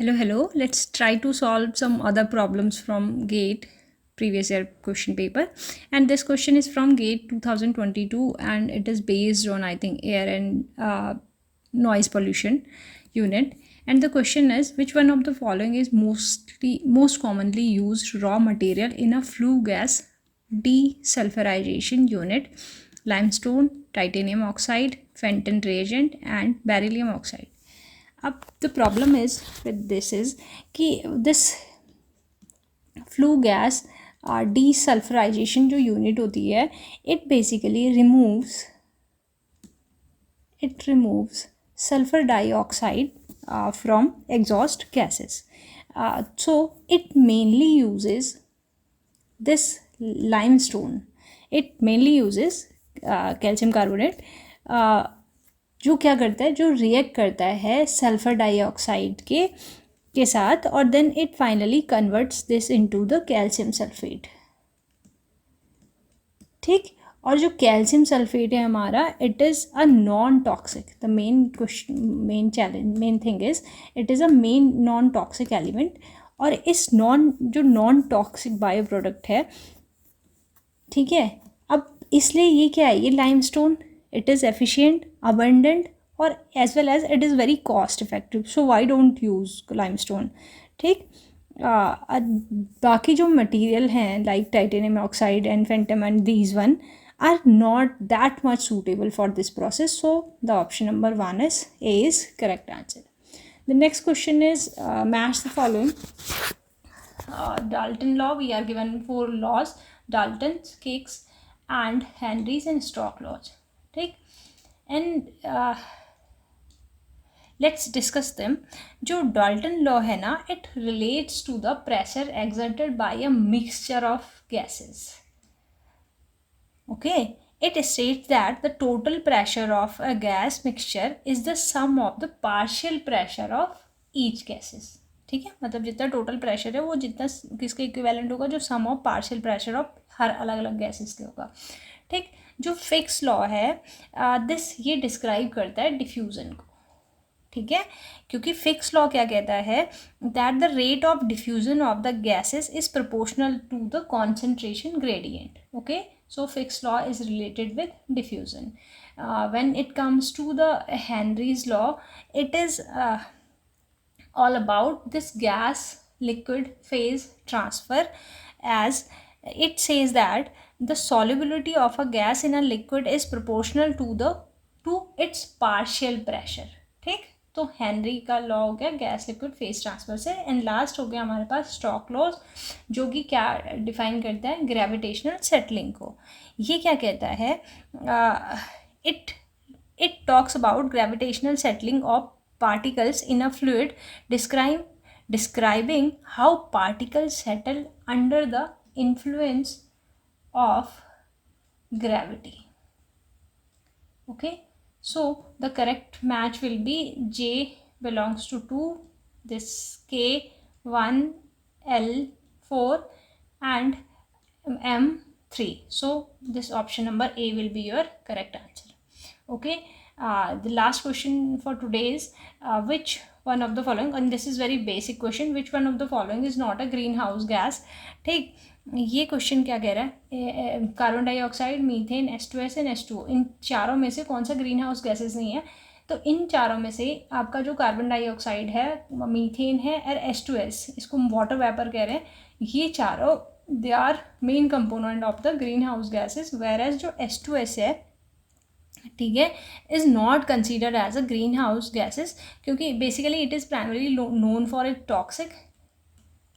Hello. Let's try to solve some other problems from GATE previous year question paper. And this question is from GATE 2022 and it is based on, I think, air and noise pollution unit. And the question is, which one of the following is most commonly used raw material in a flue gas desulfurization unit? Limestone, titanium oxide, Fenton reagent, and beryllium oxide. अब the problem is with this is कि this flue gas desulphurisation जो unit होती है it basically removes sulphur dioxide from exhaust gases. So it mainly uses this limestone. It mainly uses calcium carbonate, जो क्या करता है, जो रिएक्ट करता है सल्फर डाइऑक्साइड के साथ, और then it finally converts this into the calcium sulphate. ठीक. और जो कैल्शियम सल्फेट है हमारा, it is a non toxic. The main thing is it is a non toxic element. और इस नॉन टॉक्सिक बायो प्रोडक्ट है, ठीक है. अब इसलिए ये क्या है, ये limestone, it is efficient, abundant, और as well as it is very cost effective. So why don't use limestone? ठीक. बाकी जो मटेरियल हैं like titanium oxide and phantom and these one are not that much suitable for this process. So the option number 1 is A is correct answer. The next question is match the following. Dalton law, we are given 4 laws: Dalton's, Hicks, and Henry's and Stokes laws. ठीक. And let's discuss them. जो Dalton law है ना, it relates to the pressure exerted by a mixture of gases. Okay. It states that the total pressure of a gas mixture is the sum of the partial pressure of each gases. ठीक है, मतलब जितना total pressure है वो जितना किसके equivalent होगा, जो sum of partial pressure of हर अलग अलग गैसेस के होगा. ठीक. जो फिक्स लॉ है ये डिस्क्राइब करता है डिफ्यूज़न को. ठीक है, क्योंकि फिक्स लॉ क्या कहता है, that the rate of diffusion of the gases is proportional to the concentration gradient. Okay. So Fick's law is related with diffusion. When it comes to the Henry's law, it is all about this gas liquid phase transfer, as it says that the solubility of a gas in a liquid is proportional to its partial pressure. ठीक. तो Henry का law हो गया gas liquid phase transfer से. And last हो गया हमारे पास Stokes law, जो कि क्या डिफाइन करता है, ग्रेविटेशनल सेटलिंग को. ये क्या कहता है, it talks about gravitational settling of particles in a fluid, describing how particles settle under the influence of gravity. Okay, so the correct match will be J belongs to 2, this K 1, L 4, and M 3. So this option number A will be your correct answer. Okay. The last question for today is which one of the following, and this is very basic question, which one of the following is not a greenhouse gas. ठीक. ये question क्या कह रहा है, carbon dioxide, methane, H2S and H2O, इन चारों में से कौन सा ग्रीन हाउस गैसेज नहीं है. तो इन चारों में से आपका जो कार्बन डाइऑक्साइड है, मीथेन है और H2S, इसको वाटर वेपर कह रहे हैं, ये चारों they are main component of the green house gases. Where as जो H2S है, ठीक है, is not considered as a green house gases, क्योंकि basically it is primarily known for it toxic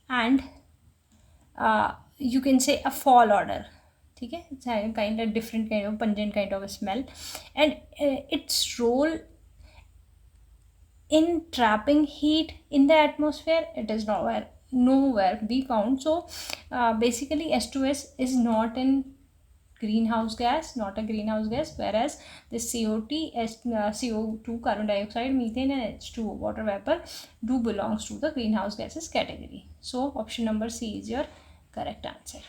and you can say a foul odour. ठीक है, kind of different kind of pungent kind of smell, and its role in trapping heat in the atmosphere, it is nowhere be found. So basically H2S is not in greenhouse gas, not a greenhouse gas, whereas this CO2, carbon dioxide, methane and H2O, water vapor, do belongs to the greenhouse gases category. So option number C is your correct answer.